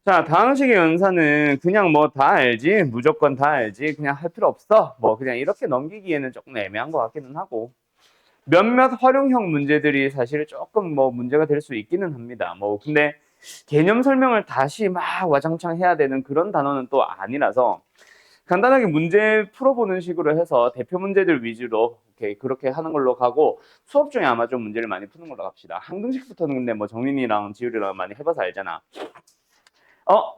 자, 다항식의 연산은 그냥 뭐 다 알지, 무조건 다 알지, 그냥 할 필요 없어, 뭐 그냥 이렇게 넘기기에는 조금 애매한 것 같기는 하고, 몇몇 활용형 문제들이 사실 조금 뭐 문제가 될 수 있기는 합니다. 뭐 근데 개념 설명을 다시 막 와장창 해야 되는 그런 단어는 또 아니라서 간단하게 문제 풀어보는 식으로 해서 대표 문제들 위주로 오케이, 그렇게 하는 걸로 가고, 수업 중에 아마 좀 문제를 많이 푸는 걸로 갑시다. 항등식부터는 근데 뭐 정린이랑 지율이랑 많이 해봐서 알잖아.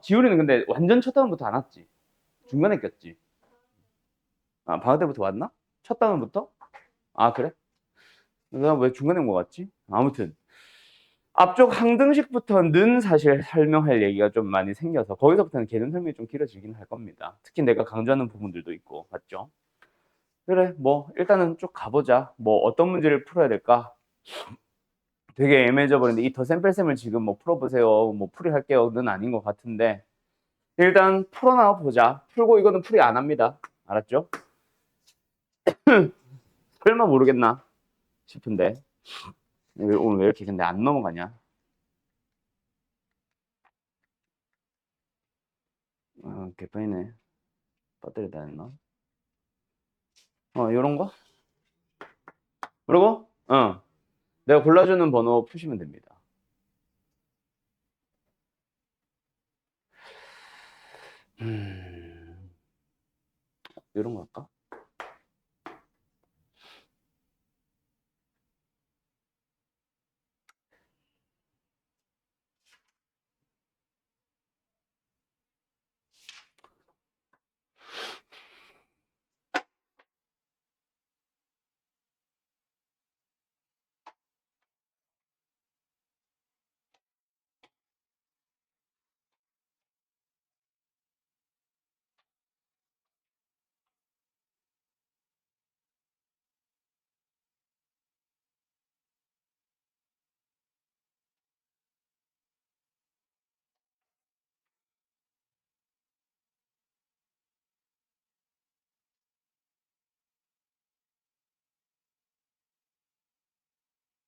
지율이는 근데 완전 첫 단원부터 안 왔지? 중간에 꼈지? 아, 방학 때부터 왔나? 첫 단원부터? 아, 그래? 내가 왜 중간에 온 것 같지? 아무튼 앞쪽 항등식부터는 사실 설명할 얘기가 좀 많이 생겨서 거기서부터는 개념 설명이 좀 길어지긴 할 겁니다. 특히 내가 강조하는 부분들도 있고, 맞죠? 그래, 뭐 일단은 쭉 가보자. 뭐 어떤 문제를 풀어야 될까? 되게 애매해져 버리는데 이 더샘플 셈을 지금 뭐 풀어보세요, 뭐 풀이할게요는 아닌 것 같은데, 일단 풀어나와 보자. 풀고 이거는 풀이 안 합니다. 알았죠? 설마 모르겠나 싶은데 오늘 왜 이렇게 근데 안 넘어가냐? 개판이네. 배터리 다 했나? 요런 거? 그리고 내가 골라주는 번호 푸시면 됩니다. 음, 이런 거 할까?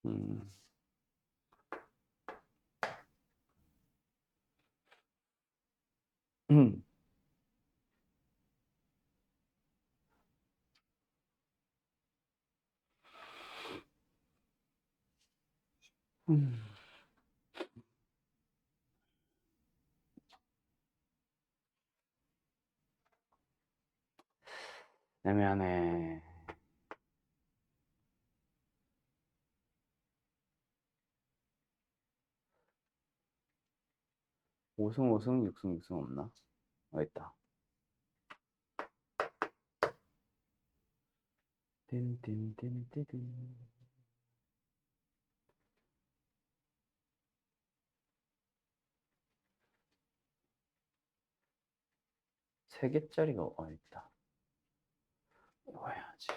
음, 음, 음. 애매하네. 5승 5승 6승 6승 없나? 있다. 띵띵띵띵띵. 세 개짜리가 있다. 이거 해야지.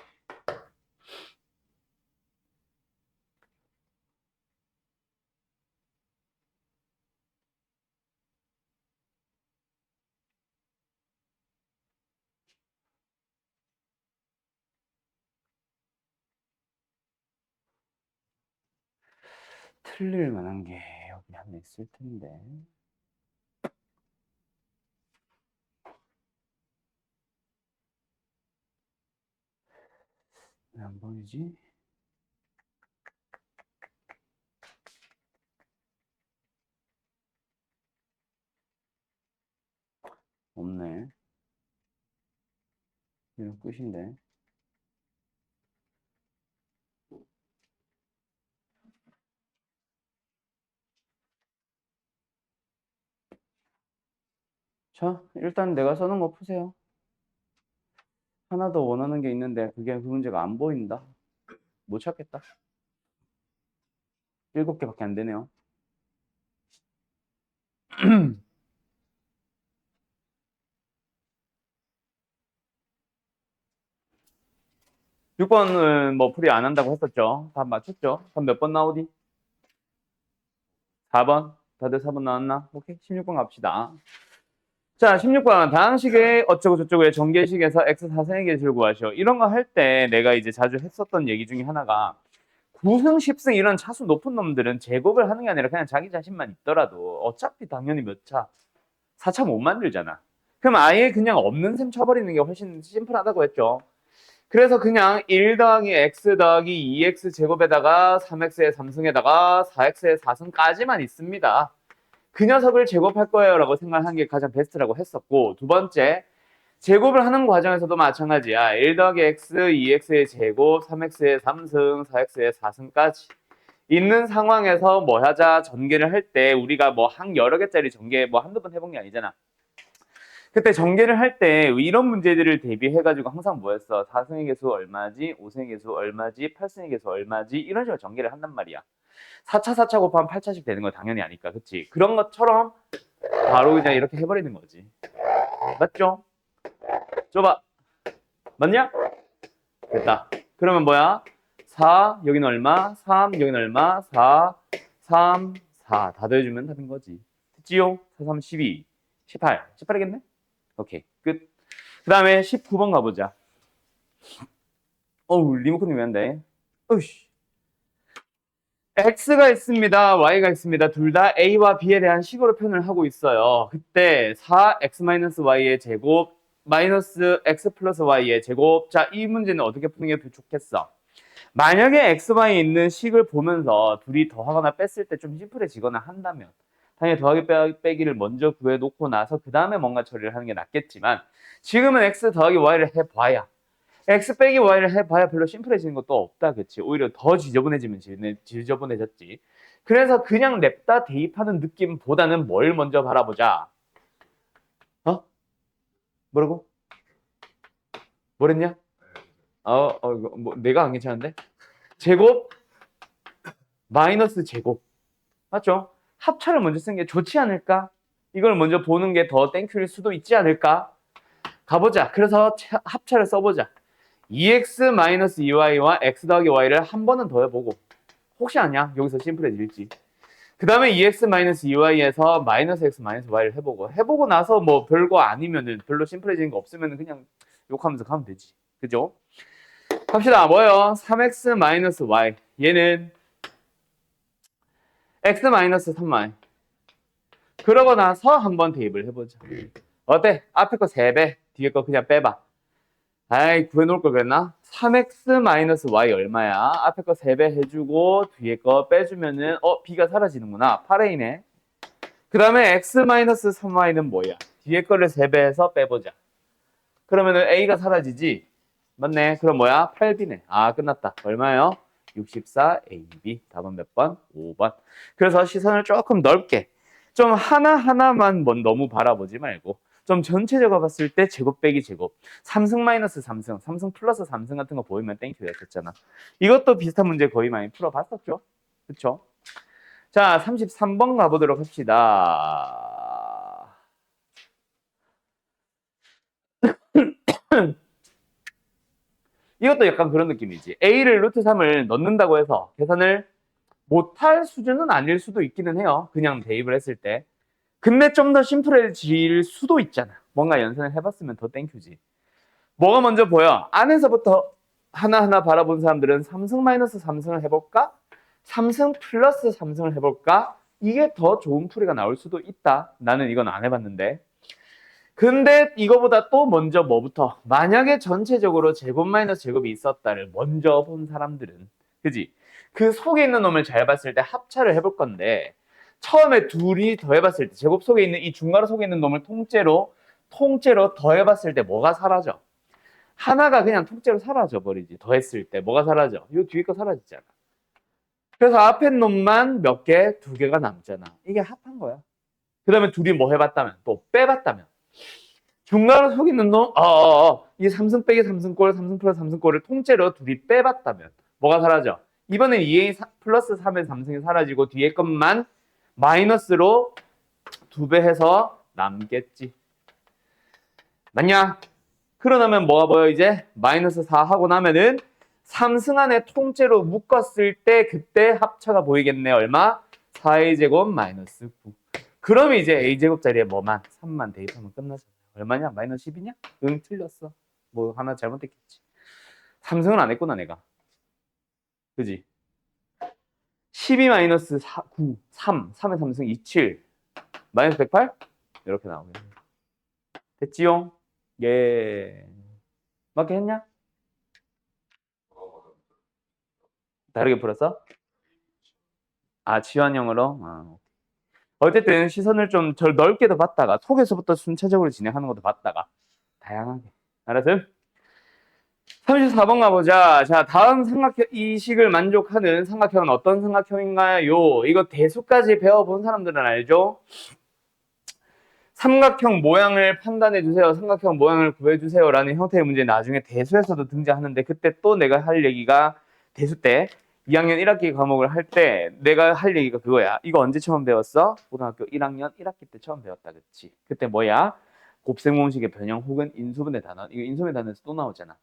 틀릴 만한 게 여기 하나 있을 텐데. 왜 안 보이지? 없네. 이거 끝인데. 자, 일단 내가 써놓은 거 푸세요. 하나 더 원하는 게 있는데 그게 그 문제가 안 보인다. 못 찾겠다. 7개밖에 안 되네요. 6번은 뭐 풀이 안 한다고 했었죠. 답 맞췄죠? 답 몇 번 나오디? 4번? 다들 4번 나왔나? 오케이, 16번 갑시다. 자, 16번. 다항식의 어쩌고저쩌고의 전개식에서 x 4승의 계수를 구하시오. 이런 거 할 때 내가 이제 자주 했었던 얘기 중에 하나가 9승, 10승 이런 차수 높은 놈들은 제곱을 하는 게 아니라 그냥 자기 자신만 있더라도 어차피 당연히 몇 차? 4차 못 만들잖아. 그럼 아예 그냥 없는 셈 쳐버리는 게 훨씬 심플하다고 했죠. 그래서 그냥 1 더하기 x 더하기 2x 제곱에다가 3x의 3승에다가 4x의 4승까지만 있습니다. 그 녀석을 제곱할 거예요 라고 생각한 게 가장 베스트라고 했었고, 두 번째, 제곱을 하는 과정에서도 마찬가지야. 1 더하기 x, 2x의 제곱, 3x의 3승, 4x의 4승까지 있는 상황에서 뭐 하자? 전개를 할 때 우리가 뭐 여러 개짜리 전개 뭐 한두 번 해본 게 아니잖아. 그때 전개를 할 때 이런 문제들을 대비해가지고 항상 뭐였어? 4승의 개수 얼마지? 5승의 개수 얼마지? 8승의 개수 얼마지? 이런 식으로 전개를 한단 말이야. 4차 곱하면 8차씩 되는 거 당연히 아니까. 그치? 그런 것처럼 바로 그냥 이렇게 해버리는 거지. 맞죠? 줘봐. 맞냐? 됐다. 그러면 뭐야? 4, 여기는 얼마? 3, 여기는 얼마? 4, 3, 4. 다 더해주면 답인 거지. 됐지요? 4, 3, 12, 18. 18이겠네? 오케이. 끝. 그 다음에 19번 가보자. 어우, 리모컨이 왜 안 돼? 어이씨. x가 있습니다. y가 있습니다. 둘 다 a와 b에 대한 식으로 표현을 하고 있어요. 그때 4x-y의 제곱 마이너스 x 플러스 y의 제곱. 자, 이 문제는 어떻게 푸는 게 좋겠어? 만약에 x, y에 있는 식을 보면서 둘이 더하거나 뺐을 때 좀 심플해지거나 한다면 당연히 더하기 빼기를 먼저 구해놓고 나서 그 다음에 뭔가 처리를 하는 게 낫겠지만, 지금은 x 더하기 y를 해봐야, x 빼기 y를 해봐야 별로 심플해지는 것도 없다. 그치? 오히려 더 지저분해졌지. 그래서 그냥 냅다 대입하는 느낌보다는 뭘 먼저 바라보자. 어? 뭐라고? 뭐랬냐? 뭐 내가 안 괜찮은데? 제곱 마이너스 제곱. 맞죠? 합차를 먼저 쓰는 게 좋지 않을까? 이걸 먼저 보는 게 더 땡큐일 수도 있지 않을까? 가보자. 그래서 합차를 써보자. 2x-2y와 x 더하기 y를 한 번은 더 해보고, 혹시 아냐? 여기서 심플해질지. 그 다음에 2x-2y에서 마이너스 x 마이너스 y를 해보고 나서 뭐 별거 아니면은, 별로 심플해지는 거 없으면은 그냥 욕하면서 가면 되지. 그죠? 갑시다. 뭐요? 3x-y. 얘는 x-3y. 그러고 나서 한번 대입을 해보자. 어때? 앞에 거 3배, 뒤에 거 그냥 빼봐. 아이, 구해놓을 걸 그랬나? 3x-y 얼마야? 앞에 거 3배 해주고 뒤에 거 빼주면은 b가 사라지는구나. 8a네. 그 다음에 x-3y는 뭐야? 뒤에 거를 3배해서 빼보자. 그러면은 a가 사라지지? 맞네. 그럼 뭐야? 8b네. 아, 끝났다. 얼마예요? 64ab. 답은 몇 번? 5번. 그래서 시선을 조금 넓게, 좀 하나하나만 너무 바라보지 말고 좀 전체적으로 봤을 때 제곱 빼기 제곱, 3승 마이너스 3승, 3승 플러스 3승 같은 거 보이면 땡큐였었잖아. 이것도 비슷한 문제 거의 많이 풀어봤었죠? 그쵸? 자, 33번 가보도록 합시다. 이것도 약간 그런 느낌이지. A를 루트 3을 넣는다고 해서 계산을 못할 수준은 아닐 수도 있기는 해요. 그냥 대입을 했을 때. 근데 좀 더 심플해질 수도 있잖아. 뭔가 연산을 해봤으면 더 땡큐지. 뭐가 먼저 보여? 안에서부터 하나하나 바라본 사람들은 3승 마이너스 3승을 해볼까? 3승 플러스 3승을 해볼까? 이게 더 좋은 풀이가 나올 수도 있다. 나는 이건 안 해봤는데. 근데 이거보다 또 먼저 뭐부터? 만약에 전체적으로 제곱 마이너스 제곱이 있었다를 먼저 본 사람들은, 그지? 그 속에 있는 놈을 잘 봤을 때 합차를 해볼 건데, 처음에 둘이 더해봤을 때, 제곱 속에 있는 이 중괄호 속에 있는 놈을 통째로 더해봤을 때 뭐가 사라져? 하나가 그냥 통째로 사라져 버리지. 더했을 때 뭐가 사라져? 이 뒤에 거 사라지잖아. 그래서 앞에 놈만 몇 개? 2개가 남잖아. 이게 합한 거야. 그 다음에 둘이 뭐 해봤다면? 또 빼봤다면? 중간으로 속 있는 놈, 이 3승 빼기 3승꼴, 3승 플러스 3승꼴을 통째로 둘이 빼봤다면 뭐가 사라져? 이번엔 2a 플러스 3의 3승이 사라지고 뒤에 것만 마이너스로 2배 해서 남겠지. 맞냐? 그러면 뭐가 보여 이제? 마이너스 4 하고 나면은 3승 안에 통째로 묶었을 때 그때 합차가 보이겠네. 얼마? 4a 제곱 마이너스 9. 그러면 이제 a 제곱 자리에 뭐만? 3만 대입하면 끝나잖아. 얼마냐? 마이너스 10이냐? 응, 틀렸어. 뭐 하나 잘못됐겠지. 3승은 안 했구나 내가. 그지? 12 마이너스 9, 3, 3의 3승 27 마이너스 108? 이렇게 나오겠네. 됐지요? 예. 맞게 했냐? 다르게 풀었어? 아, 치환형으로? 아. 어쨌든 시선을 좀 넓게 더 봤다가 속에서부터 순차적으로 진행하는 것도 봤다가 다양하게. 알았어요? 34번 가보자. 자, 다음 이 식을 만족하는 삼각형은 어떤 삼각형인가요? 이거 대수까지 배워본 사람들은 알죠? 삼각형 모양을 판단해 주세요. 삼각형 모양을 구해 주세요. 라는 형태의 문제 나중에 대수에서도 등장하는데 그때 또 내가 할 얘기가 대수 때 2학년 1학기 과목을 할 때 내가 할 얘기가 그거야. 이거 언제 처음 배웠어? 고등학교 1학년 1학기 때 처음 배웠다. 그치? 그때 뭐야? 곱셈공식의 변형 혹은 인수분해 단원. 이거 인수분해 단원에서 또 나오잖아.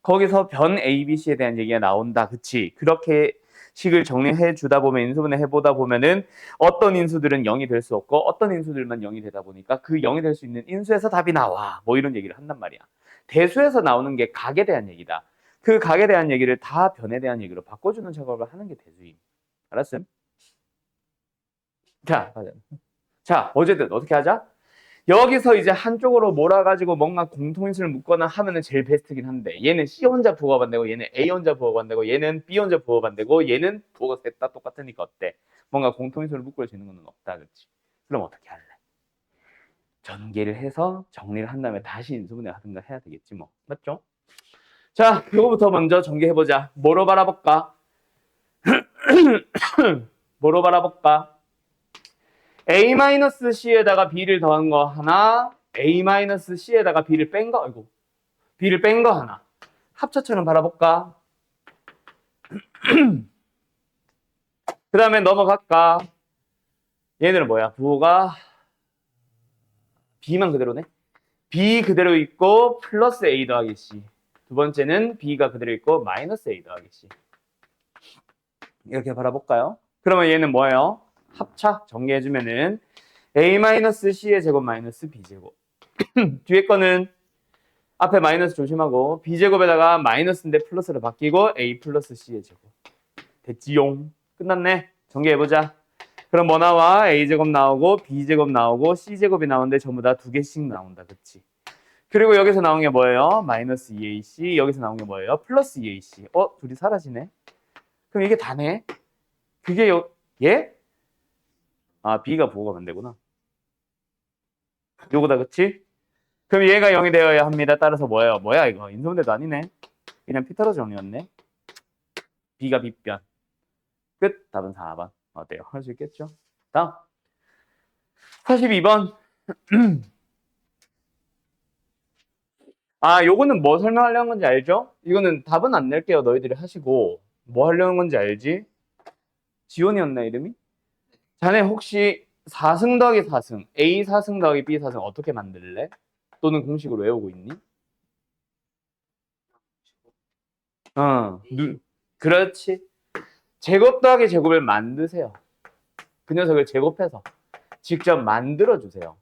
거기서 변 A, B, C에 대한 얘기가 나온다. 그치? 그렇게 식을 정리해 주다 보면 인수분해 해보다 보면은 어떤 인수들은 0이 될 수 없고 어떤 인수들만 0이 되다 보니까 그 0이 될 수 있는 인수에서 답이 나와. 뭐 이런 얘기를 한단 말이야. 대수에서 나오는 게 각에 대한 얘기다. 그 각에 대한 얘기를 다 변에 대한 얘기로 바꿔주는 작업을 하는 게 대수임. 알았음? 자, 어쨌든 어떻게 하자? 여기서 이제 한쪽으로 몰아가지고 뭔가 공통인수를 묶거나 하면은 제일 베스트긴 한데 얘는 C 혼자 부호가 반대고 얘는 A 혼자 부호가 반대고 얘는 B 혼자 부호가 반대고 얘는 부호가 셋 다 똑같으니까 어때? 뭔가 공통인수를 묶을 수 있는 건 없다. 그렇지? 그럼 어떻게 할래? 전개를 해서 정리를 한 다음에 다시 인수분해 하든가 해야 되겠지 뭐. 맞죠? 자, 이거부터 먼저 전개해보자. 뭐로 바라볼까? 뭐로 바라볼까? A-C에다가 B를 더한 거 하나, A-C에다가 B를 뺀 거, 아이고, B를 뺀 거 하나. 합차처럼 바라볼까? 그 다음에 넘어갈까? 얘네는 뭐야? 부호가 B만 그대로네? B 그대로 있고 플러스 A 더하기 C. 두 번째는 B가 그대로 있고 마이너스 A 더하기 C. 이렇게 바라볼까요? 그러면 얘는 뭐예요? 합차 정리해주면은 A-C의 제곱 마이너스 B제곱. 뒤에 거는 앞에 마이너스 조심하고 B제곱에다가 마이너스인데 플러스로 바뀌고 A 플러스 C의 제곱. 됐지용. 끝났네. 정리해보자. 그럼 뭐 나와? A제곱 나오고 B제곱 나오고 C제곱이 나오는데 전부 다 두 개씩 나온다. 그치? 그리고 여기서 나온 게 뭐예요? 마이너스 2AC. 여기서 나온 게 뭐예요? 플러스 2AC. 둘이 사라지네. 그럼 이게 다네. 그게 얘? 아, B가 부호가 반대구나. 요거다, 그치? 그럼 얘가 0이 되어야 합니다. 따라서 뭐예요? 뭐야 이거? 인수분해도 아니네. 그냥 피타로 정리였네. B가 B변. 끝. 답은 4번. 어때요? 할 수 있겠죠? 다음. 42번. 아, 요거는 뭐 설명하려는 건지 알죠? 이거는 답은 안 낼게요. 너희들이 하시고. 뭐 하려는 건지 알지? 지원이었나 이름이? 자네 혹시 4승 더하기 4승, A 4승 더하기 B 4승 어떻게 만들래? 또는 공식으로 외우고 있니? 그렇지. 제곱 더하기 제곱을 만드세요. 그 녀석을 제곱해서 직접 만들어주세요.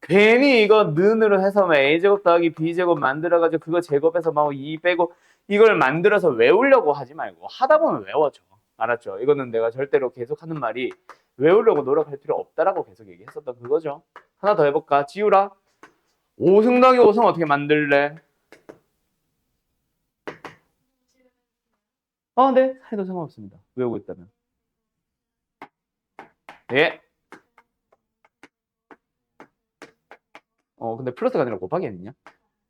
괜히 이거 는으로 해서 막 A제곱 더하기 B제곱 만들어가지고 그거 제곱해서 막 2 빼고 이걸 만들어서 외우려고 하지 말고 하다 보면 외워져. 알았죠? 이거는 내가 절대로 계속 하는 말이 외우려고 노력할 필요 없다라고 계속 얘기했었던 그거죠. 하나 더 해볼까? 지우라. 5승 더하기 5승 어떻게 만들래? 네. 해도 상관없습니다. 외우고 있다면. 네. 근데 플러스가 아니라 곱하기 아니냐?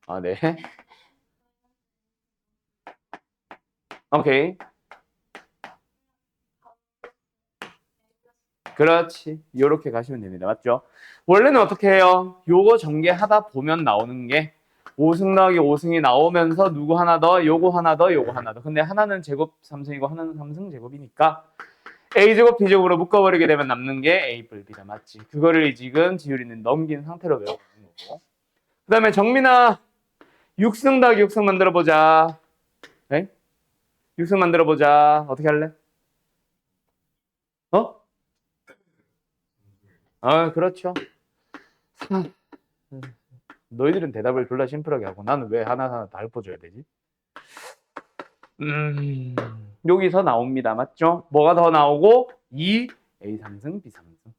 아, 네. 오케이. 그렇지. 요렇게 가시면 됩니다. 맞죠? 원래는 어떻게 해요? 요거 전개하다 보면 나오는 게 5승 더하기 5승이 나오면서 누구 하나 더, 요거 하나 더, 요거 하나 더. 근데 하나는 제곱 3승이고 하나는 3승 제곱이니까 A제곱 B제곱으로 묶어버리게 되면 남는 게 A 뿔 B다. 맞지? 그거를 지금 지율이는 넘긴 상태로 외우는 거고. 그 다음에 정민아 6승 더하기 6승 만들어보자. 네? 6승 만들어보자. 어떻게 할래? 그렇죠. 너희들은 대답을 졸라 심플하게 하고 나는 왜 하나하나 다 읊어줘야 되지? 여기서 나옵니다. 맞죠? 뭐가 더 나오고? 2, A 3승, B 3승.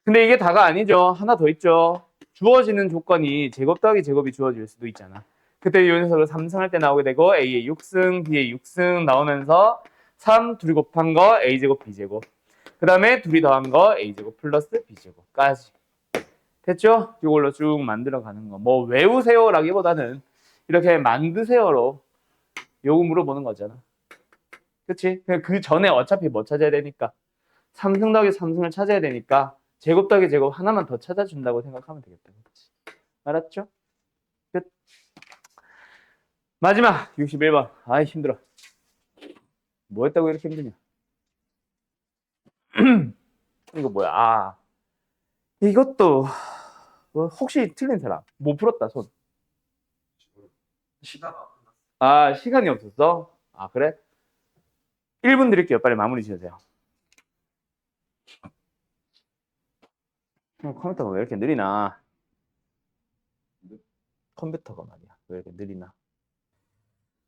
근데 이게 다가 아니죠. 하나 더 있죠. 주어지는 조건이 제곱 더하기 제곱이 주어질 수도 있잖아. 그때 이 녀석을 3승할 때 나오게 되고 A의 6승, B의 6승 나오면서 3 둘이 곱한 거 A제곱 B제곱, 그 다음에 둘이 더한 거 A제곱 플러스 B제곱까지. 됐죠? 이걸로 쭉 만들어가는 거. 뭐 외우세요라기보다는 이렇게 만드세요로 요거 물어보는 거잖아. 그치? 그 전에 어차피 뭐 찾아야 되니까 3승 더하기 3승을 찾아야 되니까 제곱 더하기 제곱 하나만 더 찾아준다고 생각하면 되겠다. 그치? 알았죠? 끝. 마지막 61번. 아이 힘들어. 뭐 했다고 이렇게 힘드냐? 이거 뭐야? 아, 이것도 혹시 틀린 사람 못 풀었다 손. 아, 시간이 없었어? 아, 그래? 1분 드릴게요. 빨리 마무리 지으세요. 컴퓨터가 왜 이렇게 느리나? 컴퓨터가 말이야. 왜 이렇게 느리나?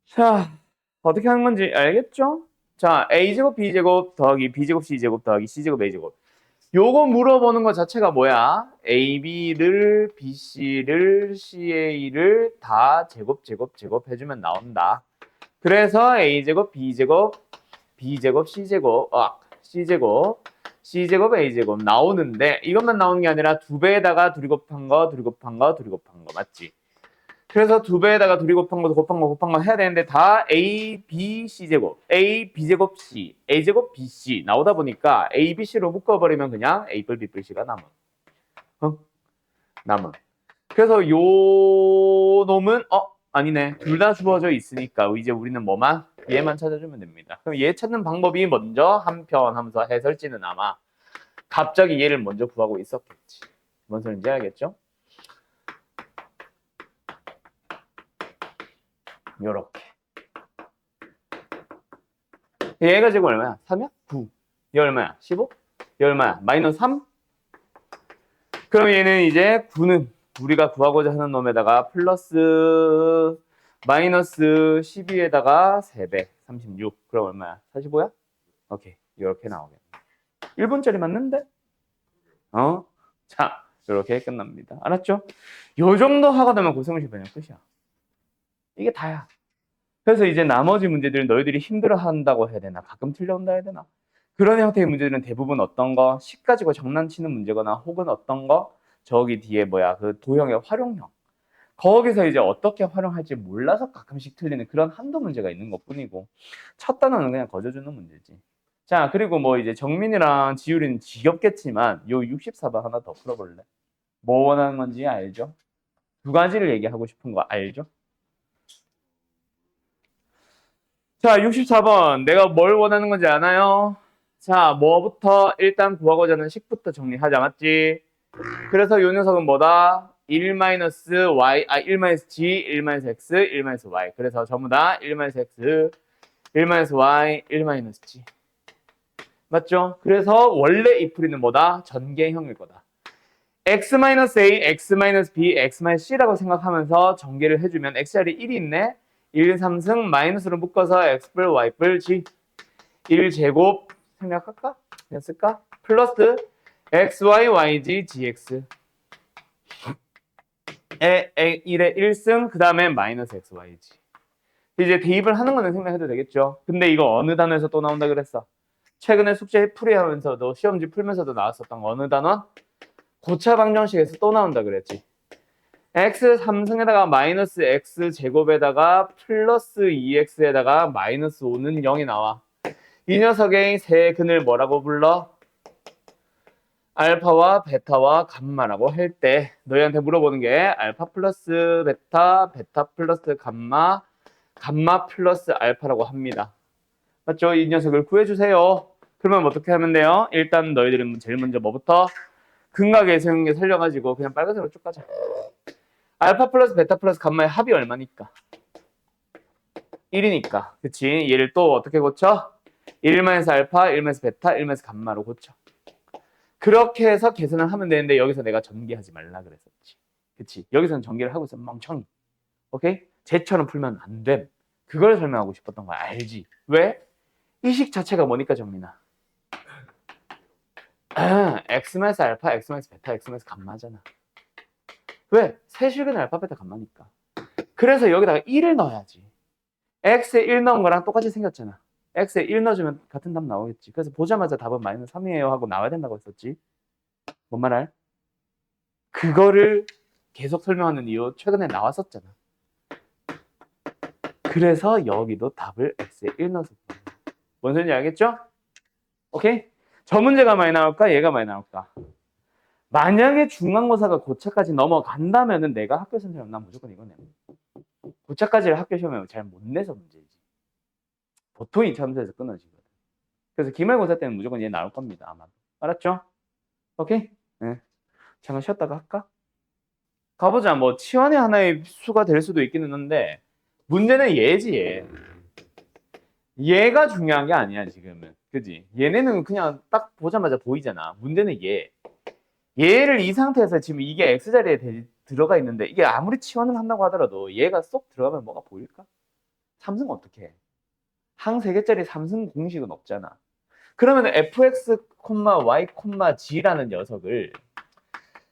자, 어떻게 하는 건지 알겠죠? 자, A제곱 B제곱 더하기 B제곱 C제곱 더하기 C제곱 A제곱. 요거 물어보는 것 자체가 뭐야? AB를 BC를 CA를 다 제곱 해주면 나온다. 그래서 A제곱 B제곱 B제곱 C제곱 C제곱 A제곱 나오는데 이것만 나오는 게 아니라 두 배에다가 둘이 곱한 거 맞지? 그래서 두 배에다가 둘이 곱한 거 해야 되는데 다 A, B, C제곱, A, B제곱, C, A제곱, BC 나오다 보니까 A, B, C로 묶어버리면 그냥 A 뿔, B 뿔, C가 남은. 남은. 그래서 요 놈은 아니네. 둘 다 주어져 있으니까 이제 우리는 뭐만? 얘만 찾아주면 됩니다. 그럼 얘 찾는 방법이 먼저 한편 하면서 해설지는 아마 갑자기 얘를 먼저 구하고 있었겠지. 뭔 소리인지 알겠죠? 요렇게. 얘가 지금 얼마야? 3이야? 9. 얘 얼마야? 15? 얘 얼마야? 마이너스 3? 그럼 얘는 이제 9는 우리가 구하고자 하는 놈에다가 플러스 마이너스 12에다가 3배 36. 그럼 얼마야? 45야? 오케이. 이렇게 나오겠네. 1분짜리 맞는데? 자, 이렇게 끝납니다. 알았죠? 요 정도 하고 나면 고성식 변형 끝이야. 이게 다야. 그래서 이제 나머지 문제들은 너희들이 힘들어한다고 해야 되나? 가끔 틀려온다 해야 되나? 그런 형태의 문제들은 대부분 어떤 거? 식 가지고 장난치는 문제거나 혹은 어떤 거? 저기 뒤에 뭐야? 그 도형의 활용형. 거기서 이제 어떻게 활용할지 몰라서 가끔씩 틀리는 그런 한두 문제가 있는 것 뿐이고 첫 단어는 그냥 거저주는 문제지. 자, 그리고 뭐 이제 정민이랑 지율이는 지겹겠지만 요 64번 하나 더 풀어볼래? 뭐 원하는 건지 알죠? 두 가지를 얘기하고 싶은 거 알죠? 자, 64번. 내가 뭘 원하는 건지 아나요? 자, 뭐부터 일단 구하고자 하는 식부터 정리하자, 맞지? 그래서 요 녀석은 뭐다? 1-y, 1-g, 1-x, 1-y. 그래서 전부 다 1-x, 1-y, 1-g. 맞죠? 그래서 원래 이 풀이는 뭐다? 전개형일 거다. x-a, x-b, x-c라고 생각하면서 전개를 해주면 x자리 1이 있네? 1, 3승 마이너스로 묶어서 x뿔, y뿔, g 1제곱 생략할까? 그냥 쓸까? 플러스 xy, yg, gx 1의 1승 그 다음에 마이너스 xyg. 이제 대입을 하는 거는 생각해도 되겠죠. 근데 이거 어느 단어에서 또 나온다 그랬어? 최근에 숙제 풀이하면서도 시험지 풀면서도 나왔었던 거 어느 단어? 고차 방정식에서 또 나온다 그랬지. x 3승에다가 마이너스 x 제곱에다가 플러스 2x에다가 마이너스 5는 0이 나와. 이 녀석의 세 근을 뭐라고 불러? 알파와 베타와 감마라고 할 때 너희한테 물어보는 게 알파 플러스 베타, 베타 플러스 감마, 감마 플러스 알파라고 합니다. 맞죠? 이 녀석을 구해주세요. 그러면 어떻게 하면 돼요? 일단 너희들은 제일 먼저 뭐부터? 근각의 세운계 살려가지고 그냥 빨간색으로 쭉 가자. 알파 플러스 베타 플러스 감마의 합이 얼마니까? 1이니까. 그치? 얘를 또 어떻게 고쳐? 1-알파, 1-베타, 1-감마로 고쳐. 그렇게 해서 계산을 하면 되는데 여기서 내가 전개하지 말라 그랬었지. 그치? 여기서는 전개를 하고 있어 멍청이. 오케이? 쟤처럼 풀면 안 됨. 그걸 설명하고 싶었던 거야. 알지? 왜? 이 식 자체가 뭐니까 정민아? x-알파, x-베타, x-감마잖아. 왜? 세실근의 알파 베타 감마니까. 그래서 여기다가 1을 넣어야지. x에 1 넣은 거랑 똑같이 생겼잖아. x에 1 넣어주면 같은 답 나오겠지. 그래서 보자마자 답은 마이너스 3이에요 하고 나와야 된다고 했었지. 뭔 말할? 그거를 계속 설명하는 이유 최근에 나왔었잖아. 그래서 여기도 답을 x에 1 넣어서 뭔 소리인지 알겠죠? 오케이? 저 문제가 많이 나올까? 얘가 많이 나올까? 만약에 중간고사가 고차까지 넘어간다면은 내가 학교 선생님 난 무조건 이거네. 고차까지를 학교 시험에 잘 못 내서 문제지. 보통 2차 함수에서 끊어지거든. 그래서 기말고사 때는 무조건 얘 나올 겁니다. 아마. 알았죠? 오케이? 네. 잠깐 쉬었다가 할까? 가보자. 뭐 치환의 하나의 수가 될 수도 있기는 한데 문제는 얘지 얘. 얘가 중요한 게 아니야 지금은. 그지? 얘네는 그냥 딱 보자마자 보이잖아. 문제는 얘. 얘를 이 상태에서 지금 이게 x자리에 들어가 있는데 이게 아무리 치환을 한다고 하더라도 얘가 쏙 들어가면 뭐가 보일까? 삼승 어떻게 해? 항 3개짜리 삼승 공식은 없잖아. 그러면 fx, y, g라는 녀석을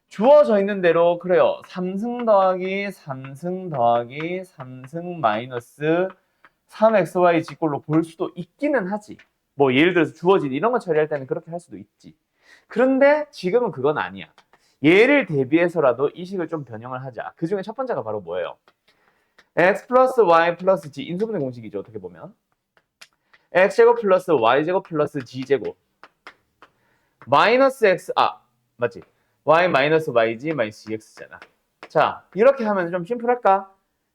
주어져 있는 대로 그래요. 3승 더하기 3승 더하기 3승 마이너스 3xy g꼴로 볼 수도 있기는 하지. 뭐 예를 들어서 주어진 이런 거 처리할 때는 그렇게 할 수도 있지. 그런데 지금은 그건 아니야. 얘를 대비해서라도 이 식을 좀 변형을 하자. 그 중에 첫 번째가 바로 뭐예요? x 플러스 y 플러스 g 인수분해 공식이죠. 어떻게 보면 x제곱 플러스 y제곱 플러스 g제곱 마이너스 x 맞지? y 마이너스 yg 마이너스 gx잖아. 자 이렇게 하면 좀 심플할까?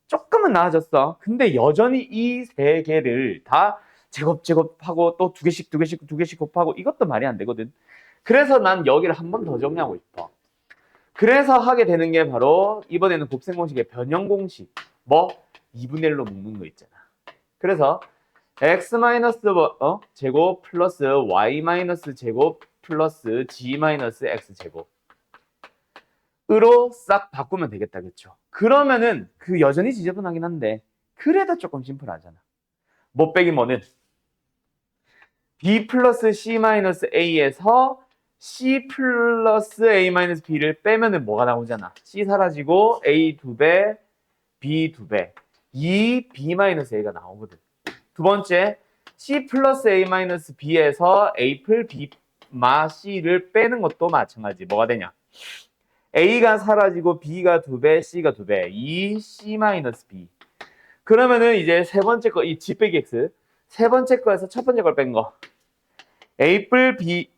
조금은 나아졌어. 근데 여전히 이 세 개를 다 제곱하고 또 두 개씩 곱하고 이것도 말이 안 되거든. 그래서 난 여기를 한 번 더 정리하고 싶어. 그래서 하게 되는 게 바로 이번에는 곱셈 공식의 변형 공식. 뭐 2분의 1로 묶는 거 있잖아. 그래서 x 마이너스 제곱 플러스 y 마이너스 제곱 플러스 g 마이너스 x 제곱 으로 싹 바꾸면 되겠다. 그쵸? 그러면은 그 여전히 지저분하긴 한데 그래도 조금 심플하잖아. 뭐 빼기 뭐는 b 플러스 c 마이너스 a에서 c 플러스 a 마이너스 b를 빼면은 뭐가 나오잖아. c 사라지고 a 2배, b 2배, 2b 마이너스 a가 나오거든. 두 번째 c 플러스 a 마이너스 b에서 a 플 b 마 c를 빼는 것도 마찬가지. 뭐가 되냐? a가 사라지고 b가 2배, c가 2배, 2c-b. 그러면은 이제 세 번째 거, 이 g 빼기 x. 세 번째 거에서 첫 번째 걸 뺀 거. a 뿔 b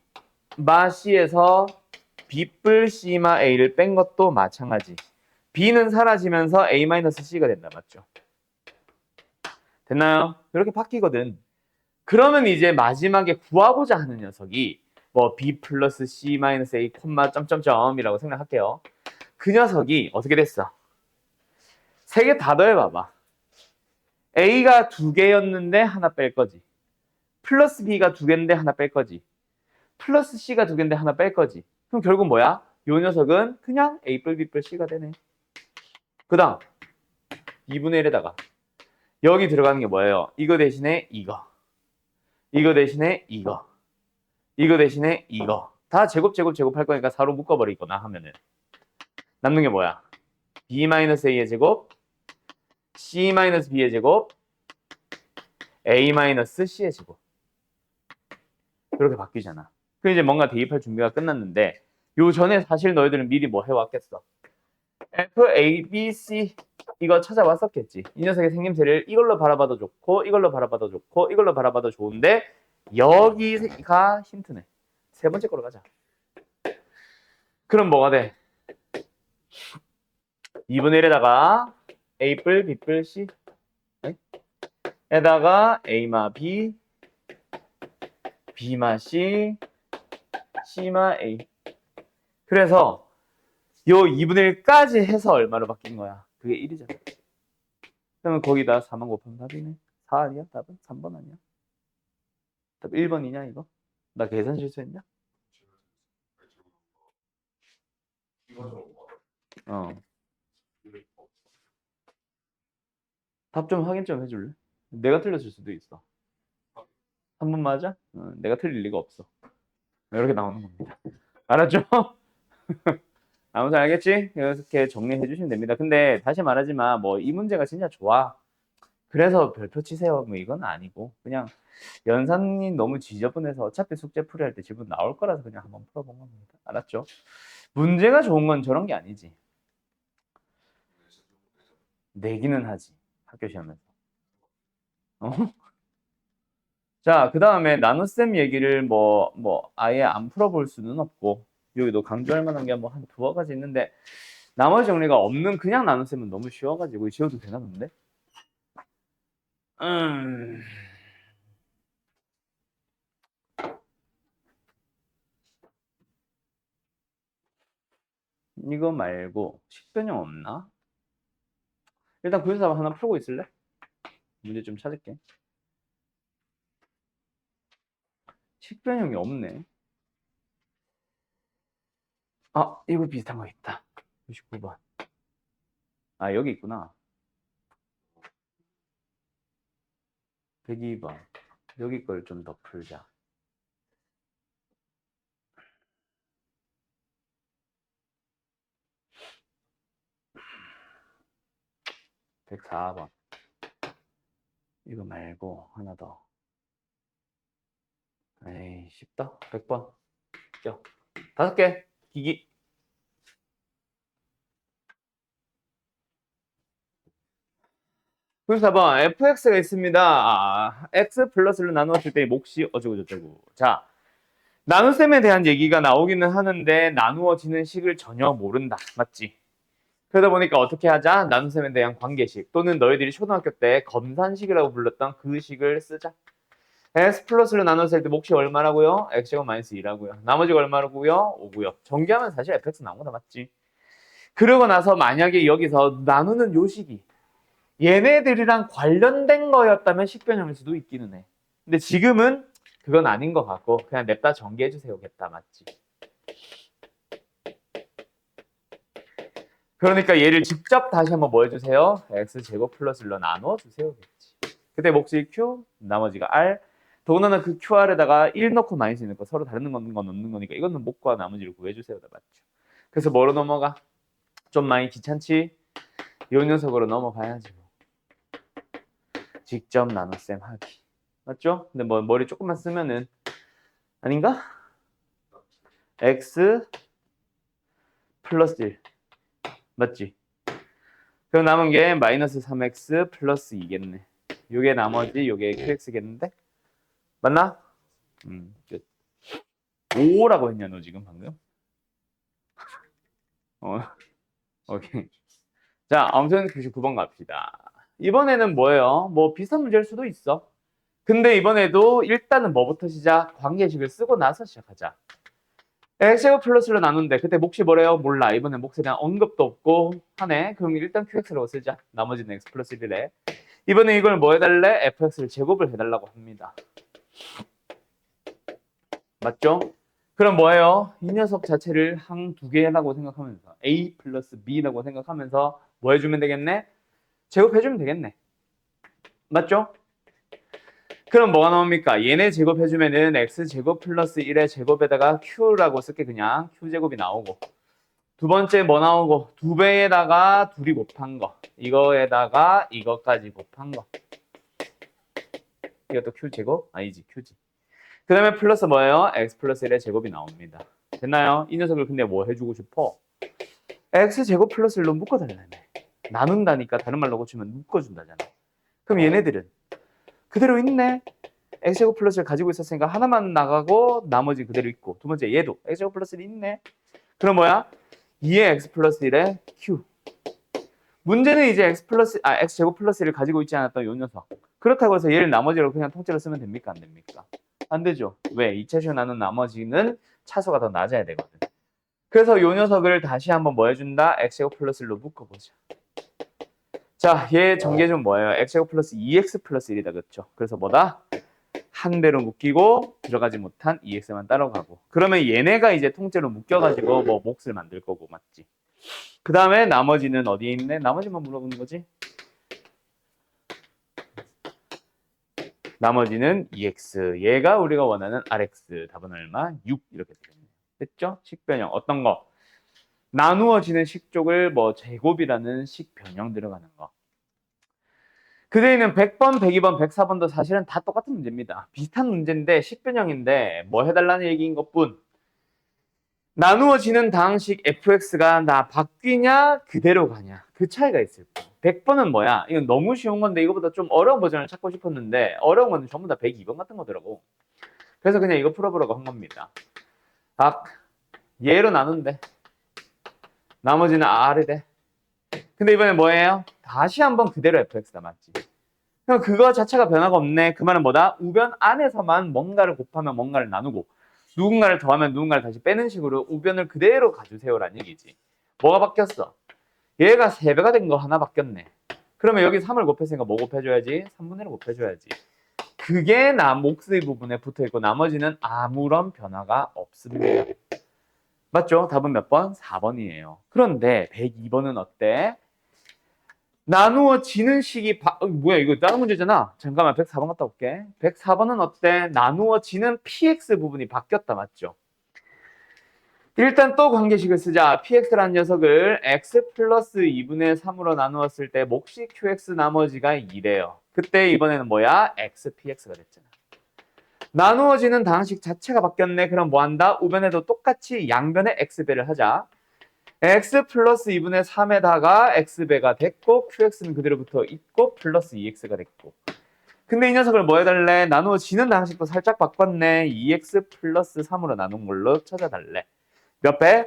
마 c에서 b 뿔 c 마 a를 뺀 것도 마찬가지. b는 사라지면서 a-c가 된다. 맞죠? 됐나요? 이렇게 바뀌거든. 그러면 이제 마지막에 구하고자 하는 녀석이 뭐 b 플러스 c 마이너스 a 콤마 점점점이라고 생각할게요. 그 녀석이 어떻게 됐어? 세 개 다 더해봐봐. a가 2개였는데 하나 뺄 거지. 플러스 b가 2개인데 하나 뺄 거지. 플러스 c가 2개인데 하나 뺄 거지. 그럼 결국 뭐야? 요 녀석은 그냥 a 뿔 b 뿔 c가 되네. 그 다음 2분의 1에다가 여기 들어가는 게 뭐예요? 이거 대신에 이거. 이거 대신에 이거. 이거 대신에 이거. 다 제곱할 거니까 4로 묶어버리거나 하면은 남는 게 뭐야? b-a의 제곱, c-b의 제곱, a-c의 제곱. 이렇게 바뀌잖아. 그럼 이제 뭔가 대입할 준비가 끝났는데 요 전에 사실 너희들은 미리 뭐 해왔겠어? f, a, b, c 이거 찾아왔었겠지. 이 녀석의 생김새를 이걸로 바라봐도 좋고 이걸로 바라봐도 좋고 이걸로 바라봐도 좋은데 여기가 힌트네. 세 번째 거로 가자. 그럼 뭐가 돼? 2분의 1에다가 a 뿔, b 뿔, c 에다가 a마 b, b마 c, c마 a. 그래서 요 2분의 1까지 해서 얼마로 바뀐 거야? 그게 1이잖아. 그러면 거기다 4만 곱하면 답이네. 4 아니야? 답은? 3번 아니야? 답 1번이냐 이거? 나 계산 실수했냐? 답 좀 확인 좀 해줄래? 내가 틀렸을 수도 있어. 3번 맞아? 내가 틀릴 리가 없어. 이렇게 나오는 겁니다. 알았죠? 아무튼 알겠지? 이렇게 정리해 주시면 됩니다. 근데 다시 말하지만 뭐 이 문제가 진짜 좋아. 그래서 별표 치세요. 뭐 이건 아니고 그냥 연산이 너무 지저분해서 어차피 숙제 풀이할 때 지분 나올 거라서 그냥 한번 풀어본 겁니다. 알았죠? 문제가 좋은 건 저런 게 아니지. 내기는 하지. 학교 시험에서. 어? 자, 그 다음에 나눗셈 얘기를 아예 안 풀어볼 수는 없고, 여기도 강조할 만한 게 뭐 한 두어 가지 있는데, 나머지 정리가 없는 그냥 나눗셈은 너무 쉬워가지고, 지워도 되나 본데? 음, 이거 말고, 식변형 없나? 일단 구해서 하나 풀고 있을래? 문제 좀 찾을게. 식변형이 없네. 아, 이거 비슷한 거 있다. 99번. 아, 여기 있구나. 102번. 여기 걸 좀 더 풀자. 104번. 이거 말고 하나 더. 에이, 쉽다. 100번. 껴. 5개. 기기. 94번. fx가 있습니다. x 플러스를 나누었을 때 몫이 어쩌고저쩌고. 자, 나눗셈에 대한 얘기가 나오기는 하는데 나누어지는 식을 전혀 모른다. 맞지? 그러다 보니까 어떻게 하자? 나눗셈에 대한 관계식 또는 너희들이 초등학교 때 검산식이라고 불렀던 그 식을 쓰자. x 플러스를 나눴을 때 몫이 얼마라고요? x제곱 마이너스 2라고요. 나머지가 얼마라고요? 5고요. 전개하면 사실 fx 나온 거다. 맞지? 그러고 나서 만약에 여기서 나누는 요식이 얘네들이랑 관련된 거였다면 식변형일 수도 있기는 해. 근데 지금은 그건 아닌 것 같고 그냥 냅다 전개해주세요겠다. 맞지? 그러니까 얘를 직접 다시 한번 뭐 해주세요? x제곱 플러스 1로 나눠주세요겠지. 그때 몫이 q, 나머지가 r. 더군다나 그 QR에다가 1 넣고 마이너스 넣고 서로 다른 건 넣는 거니까 이거는 몫과 나머지를 구해주세요. 다 맞죠? 그래서 뭐로 넘어가? 좀 많이 귀찮지? 요 녀석으로 넘어가야지. 직접 나눗셈 하기. 맞죠? 근데 뭐 머리 조금만 쓰면은 아닌가? x 플러스 1 맞지? 그럼 남은 게 마이너스 3x 플러스 2겠네. 요게 나머지 요게 qx겠는데? 맞나? 끝. 5라고 했냐 너 지금 방금? 오케이. 자, 아무튼 99번 갑시다. 이번에는 뭐예요? 뭐 비슷한 문제일 수도 있어. 근데 이번에도 일단은 뭐부터 시작? 관계식을 쓰고 나서 시작하자. x제곱 플러스로 나누는데 그때 몫이 뭐래요? 몰라. 이번엔 몫에 대한 언급도 없고 하네. 그럼 일단 qx라고 쓰자. 나머지는 x 플러스 1이래. 이번에 이걸 뭐 해달래? fx를 제곱을 해달라고 합니다. 맞죠? 그럼 뭐예요? 이 녀석 자체를 항 두 개라고 생각하면서 a 플러스 b라고 생각하면서 뭐 해주면 되겠네? 제곱해주면 되겠네. 맞죠? 그럼 뭐가 나옵니까? 얘네 제곱해주면은 x제곱 플러스 1의 제곱에다가 q라고 쓸게 그냥 q제곱이 나오고 두 번째 뭐 나오고 2배에다가 둘이 곱한 거 이거에다가 이거까지 곱한 거 이것도 q제곱? 아니지 q지. 그 다음에 플러스 뭐예요? x 플러스 1의 제곱이 나옵니다. 됐나요? 이 녀석을 근데 뭐 해주고 싶어? x제곱 플러스 1로 묶어달라며. 나눈다니까 다른 말로 고치면 묶어준다잖아. 그럼 얘네들은 그대로 있네. x제곱 플러스를 가지고 있었으니까 하나만 나가고 나머지 그대로 있고 두 번째 얘도 x제곱 플러스 1이 있네. 그럼 뭐야? 2의 x 플러스 1의 q. 문제는 이제 x제곱 플러스 1을 가지고 있지 않았던 요 녀석. 그렇다고 해서 얘를 나머지로 그냥 통째로 쓰면 됩니까? 안 됩니까? 안 되죠. 왜? 2차식으로 나눈 나머지는 차수가 더 낮아야 되거든. 그래서 요 녀석을 다시 한번 뭐 해준다? x제곱 플러스 1로 묶어보자. 자, 얘 전개 좀 뭐예요? x제곱 플러스 2x 플러스 1이다. 그렇죠? 그래서 뭐다? 한 배로 묶이고 들어가지 못한 EX만 따라가고 그러면 얘네가 이제 통째로 묶여가지고 뭐 몫을 만들 거고 맞지? 그 다음에 나머지는 어디에 있네? 나머지만 물어보는 거지? 나머지는 EX 얘가 우리가 원하는 RX 답은 얼마? 6 이렇게 되겠네요. 됐죠? 식변형 어떤 거? 나누어지는 식 쪽을 뭐 제곱이라는 식 변형 들어가는 거. 그대에 있는 100번, 102번, 104번도 사실은 다 똑같은 문제입니다. 비슷한 문제인데 식 변형인데 뭐 해달라는 얘기인 것뿐. 나누어지는 다항식 fx가 나 바뀌냐 그대로 가냐 그 차이가 있을 뿐. 100번은 뭐야? 이건 너무 쉬운 건데 이거보다 좀 어려운 버전을 찾고 싶었는데 어려운 건 전부 다 102번 같은 거더라고. 그래서 그냥 이거 풀어보라고 한 겁니다. 얘로 나눈대. 나머지는 r이 돼. 근데 이번에 뭐예요? 다시 한번 그대로 fx다 맞지? 그럼 그거 자체가 변화가 없네. 그 말은 뭐다? 우변 안에서만 뭔가를 곱하면 뭔가를 나누고 누군가를 더하면 누군가를 다시 빼는 식으로 우변을 그대로 가주세요라는 얘기지. 뭐가 바뀌었어? 얘가 3배가 된 거 하나 바뀌었네. 그러면 여기 3을 곱했으니까 뭐 곱해줘야지? 3분의 1을 곱해줘야지. 그게 몫의 부분에 붙어있고 나머지는 아무런 변화가 없습니다. 맞죠? 답은 몇 번? 4번이에요. 그런데 102번은 어때? 나누어지는 식이 뭐야 이거 다른 문제잖아. 잠깐만 104번 갔다 올게. 104번은 어때? 나누어지는 px 부분이 바뀌었다 맞죠? 일단 또 관계식을 쓰자. px라는 녀석을 x 플러스 2분의 3으로 나누었을 때 몫이 qx 나머지가 2래요. 그때 이번에는 뭐야? x px가 됐잖아. 나누어지는 다항식 자체가 바뀌었네. 그럼 뭐한다? 우변에도 똑같이 양변에 x배를 하자. x 플러스 2분의 3에다가 x배가 됐고 qx는 그대로 붙어 있고 플러스 2x가 됐고. 근데 이 녀석을 뭐 해달래? 나누어지는 다항식도 살짝 바꿨네. 2x 플러스 3으로 나눈 걸로 찾아달래. 몇 배?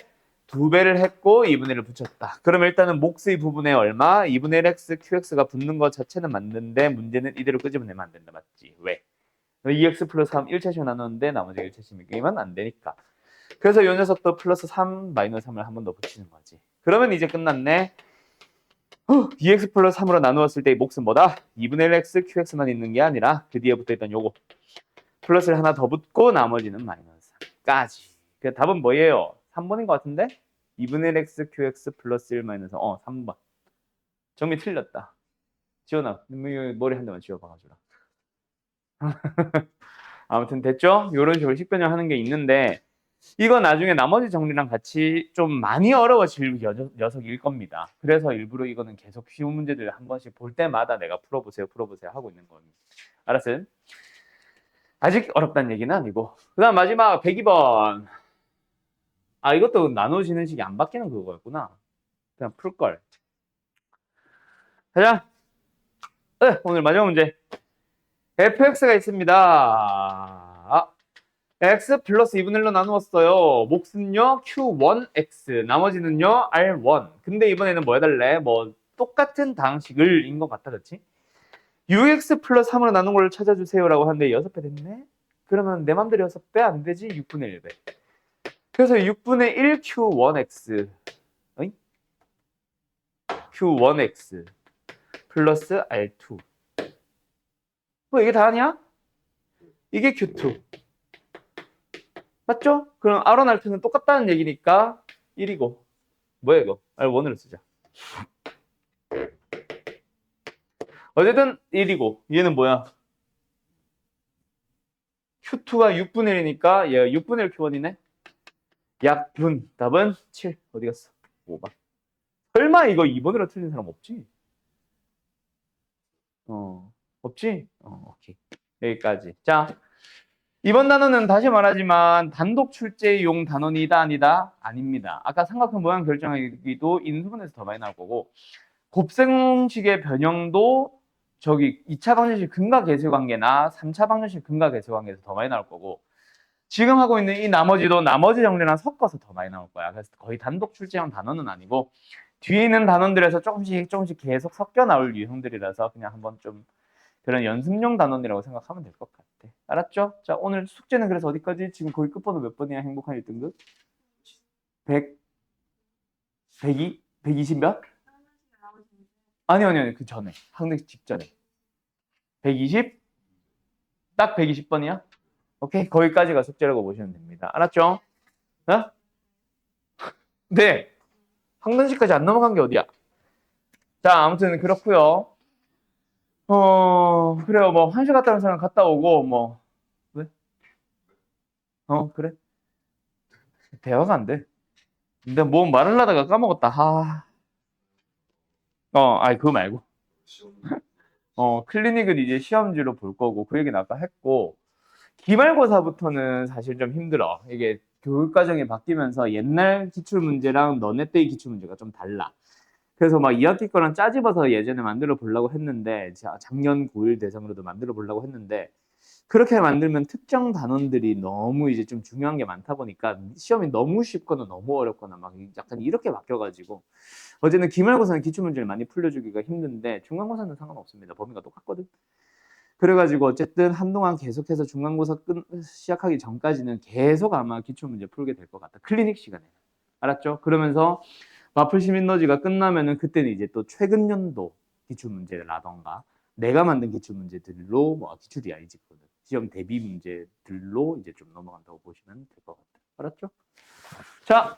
2배를 했고 2분의 1을 붙였다. 그럼 일단은 몫의 부분에 얼마? 2분의 1x, qx가 붙는 것 자체는 맞는데 문제는 이대로 끄집어내면 안 된다. 맞지? 왜? 2x 플러스 3 1차식을 나누는데 나머지 1차식이면 안 되니까. 그래서 이 녀석도 플러스 3, 마이너스 3을 한 번 더 붙이는 거지. 그러면 이제 끝났네. 2x 플러스 3으로 나누었을 때의 몫은 뭐다? 2분의 1x, qx만 있는 게 아니라 그 뒤에 붙어있던 요거. 플러스를 하나 더 붙고 나머지는 마이너스 3까지. 그 답은 뭐예요? 3번인 것 같은데? 2분의 1x, qx 플러스 1 마이너스 3번. 정리 틀렸다. 지원아, 머리 한 대만 지워봐가지고. 아무튼 됐죠? 이런 식으로 식변형 하는 게 있는데 이거 나중에 나머지 정리랑 같이 좀 많이 어려워질 녀석일 겁니다. 그래서 일부러 이거는 계속 쉬운 문제들 한 번씩 볼 때마다 내가 풀어보세요 하고 있는 겁니다. 알았어요? 아직 어렵다는 얘기는 아니고. 그 다음 마지막 102번. 이것도 나누어지는 식이 안 바뀌는 그거였구나. 그냥 풀걸. 가자. 오늘 마지막 문제. fx가 있습니다. x 플러스 2분의 1로 나누었어요. 몫은요 q1x 나머지는요 r1. 근데 이번에는 뭐 해달래? 뭐 똑같은 다항식을 인 것 같다 그치? ux 플러스 3으로 나눈 걸 찾아주세요 라고 하는데 6배 됐네? 그러면 내 맘대로 6배 안 되지? 6분의 1배. 그래서 6분의 1 q1x 어이? q1x 플러스 r2 뭐 이게 다 아니야? 이게 q2 맞죠? 그럼 r1, r2는 똑같다는 얘기니까 1이고 뭐야 이거? r1으로 쓰자. 어쨌든 1이고 얘는 뭐야? q2가 6분의 1이니까 얘가 6분의 1 q1이네? 약분 답은 7 어디 갔어? 5번. 설마 이거 2번으로 틀린 사람 없지? 없지? 오케이. 여기까지. 자, 이번 단어는 다시 말하지만 단독 출제용 단원이다 아니다? 아닙니다. 아까 삼각형 모양 결정하기도 인수분해서 더 많이 나올 거고 곱셈식의 변형도 저기 2차 방정식 근과 계수 관계나 3차 방정식 근과 계수 관계에서 더 많이 나올 거고 지금 하고 있는 이 나머지도 나머지 정리랑 섞어서 더 많이 나올 거야. 그래서 거의 단독 출제형 단어는 아니고 뒤에 있는 단원들에서 조금씩 계속 섞여 나올 유형들이라서 그냥 한번 좀 그런 연습용 단원이라고 생각하면 될 것 같아. 알았죠? 자, 오늘 숙제는 그래서 어디까지? 지금 거의 끝번호 몇 번이야? 행복한 1등급? 100, 102? 120 몇? 아니. 그 전에. 학력 직전에. 120? 딱 120번이야? 오케이. 거기까지가 숙제라고 보시면 됩니다. 알았죠? 어? 네. 학년식까지 안 넘어간 게 어디야? 자, 아무튼 그렇고요. 그래요. 뭐 한시 갔다 오는 사람 갔다 오고 뭐 왜? 그래? 대화가 안 돼. 근데 뭐 말을 하다가 까먹었다. 그거 말고. 클리닉은 이제 시험지로 볼 거고, 그 얘기는 아까 했고, 기말고사부터는 사실 좀 힘들어. 이게 교육과정이 바뀌면서 옛날 기출문제랑 너네 때의 기출문제가 좀 달라. 그래서 막 2학기 거랑 짜집어서 예전에 만들어 보려고 했는데, 작년 고1 대상으로도 만들어 보려고 했는데, 그렇게 만들면 특정 단원들이 너무 이제 좀 중요한 게 많다 보니까 시험이 너무 쉽거나 너무 어렵거나 막 약간 이렇게 바뀌어가지고 어제는 기말고사는 기출문제를 많이 풀려주기가 힘든데 중간고사는 상관없습니다. 범위가 똑같거든. 그래가지고 어쨌든 한동안 계속해서 중간고사 시작하기 전까지는 계속 아마 기출문제 풀게 될 것 같다. 클리닉 시간에. 알았죠? 그러면서 마플 시민너지가 끝나면은 그때는 이제 또 최근 연도 기출문제라던가 내가 만든 기출문제들로 뭐 기출이 아니지 시험 대비 문제들로 이제 좀 넘어간다고 보시면 될 것 같아요. 알았죠? 자,